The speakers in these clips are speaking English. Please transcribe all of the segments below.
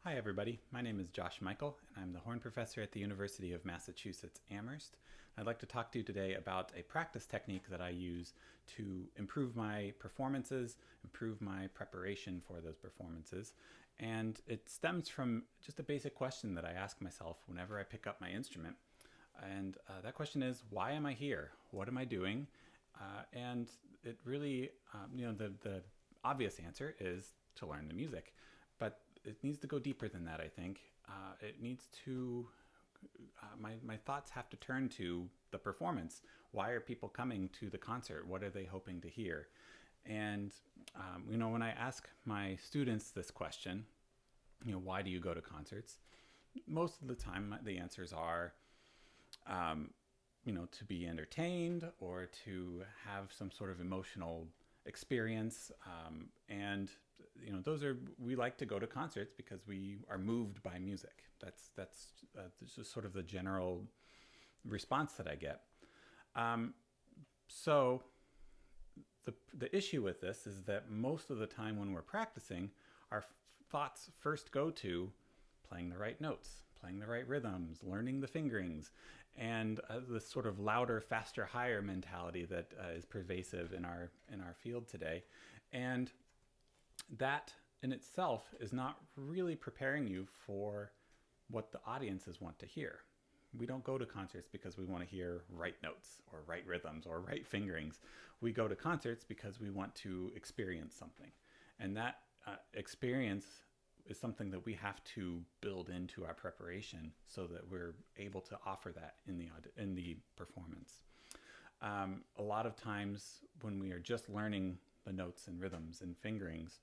Hi everybody, my name is Josh Michal and I'm the Horn Professor at the University of Massachusetts, Amherst. I'd like to talk to you today about a practice technique that I use to improve my performances, improve my preparation for those performances. And it stems from just a basic question that I ask myself whenever I pick up my instrument. And that question is, why am I here? What am I doing? And it really, the obvious answer is to learn the music. But it needs to go deeper than that, I think. It needs to, my thoughts have to turn to the performance. Why are people coming to the concert? What are they hoping to hear? And, when I ask my students this question, why do you go to concerts? Most of the time, the answers are, to be entertained or to have some sort of emotional experience. And we like to go to concerts because we are moved by music. That's just sort of the general response that I get. So the issue with this is that most of the time when we're practicing, our thoughts first go to playing the right notes, playing the right rhythms, learning the fingerings, and this sort of louder, faster, higher mentality that is pervasive in our field today. And that in itself is not really preparing you for what the audiences want to hear. We don't go to concerts because we want to hear right notes or right rhythms or right fingerings. We go to concerts because we want to experience something. And that experience is something that we have to build into our preparation so that we're able to offer that in the performance. A lot of times when we are just learning the notes and rhythms and fingerings,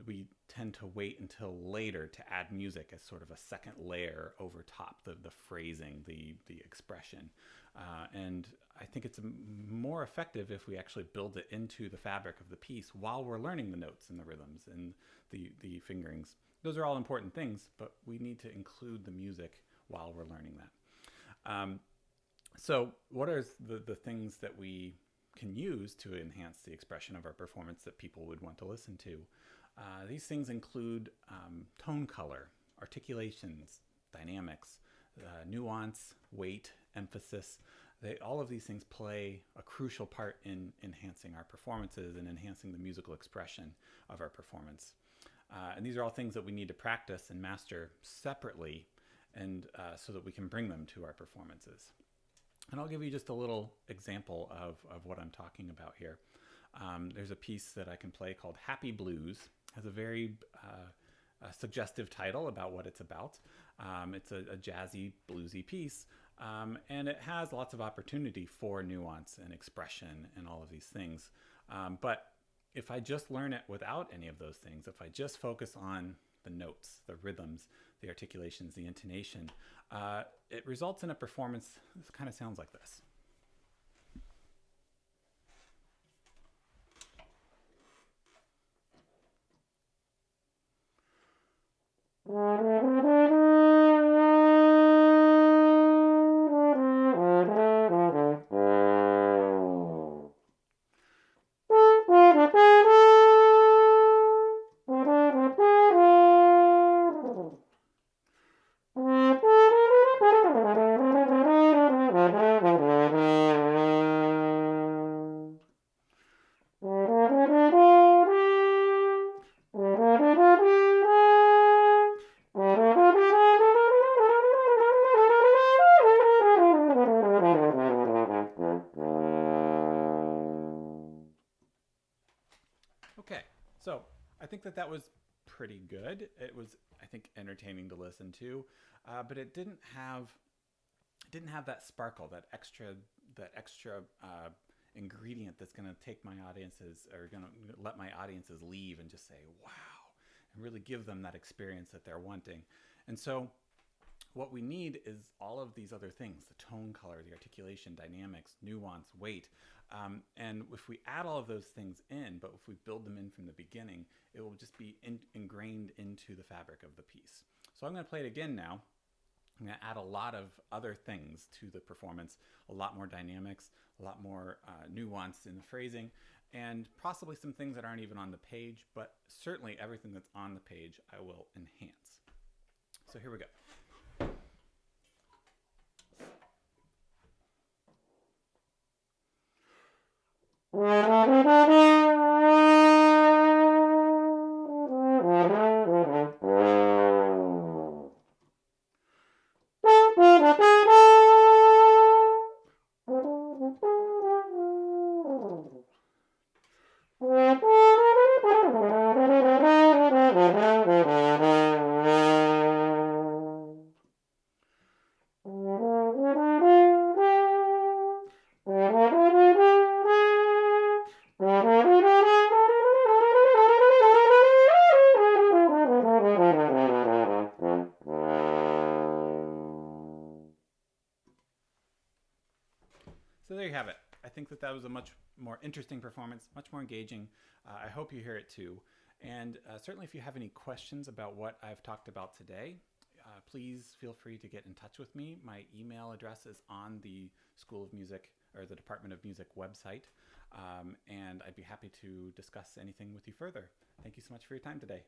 we tend to wait until later to add music as sort of a second layer over top, the phrasing, the expression. And I think it's more effective if we actually build it into the fabric of the piece while we're learning the notes and the rhythms and the fingerings. Those are all important things, but we need to include the music while we're learning that. So what are the things that we can use to enhance the expression of our performance that people would want to listen to? These things include tone color, articulations, dynamics, nuance, weight, emphasis. All of these things play a crucial part in enhancing our performances and enhancing the musical expression of our performance. And these are all things that we need to practice and master separately, and so that we can bring them to our performances. And I'll give you just a little example of what I'm talking about here. There's a piece that I can play called Happy Blues. It has a very suggestive title about what it's about. It's a jazzy, bluesy piece, and it has lots of opportunity for nuance and expression and all of these things. But if I just learn it without any of those things, if I just focus on the notes, the rhythms, the articulations, the intonation, it results in a performance that kind of sounds like this. Okay, so I think that was pretty good. It was, I think, entertaining to listen to, but it didn't have that sparkle, that extra ingredient that's going to take my audiences, or going to let my audiences leave and just say, wow, and really give them that experience that they're wanting. And so what we need is all of these other things: the tone color, the articulation, dynamics, nuance, weight. And if we add all of those things in, but if we build them in from the beginning, it will just be ingrained into the fabric of the piece. So I'm going to play it again now. I'm going to add a lot of other things to the performance, a lot more dynamics, a lot more nuance in the phrasing, and possibly some things that aren't even on the page, but certainly everything that's on the page I will enhance. So here we go. So there you have it. I think that was a much more interesting performance, much more engaging. I hope you hear it too. And certainly if you have any questions about what I've talked about today, please feel free to get in touch with me. My email address is on the School of Music or the Department of Music website. And I'd be happy to discuss anything with you further. Thank you so much for your time today.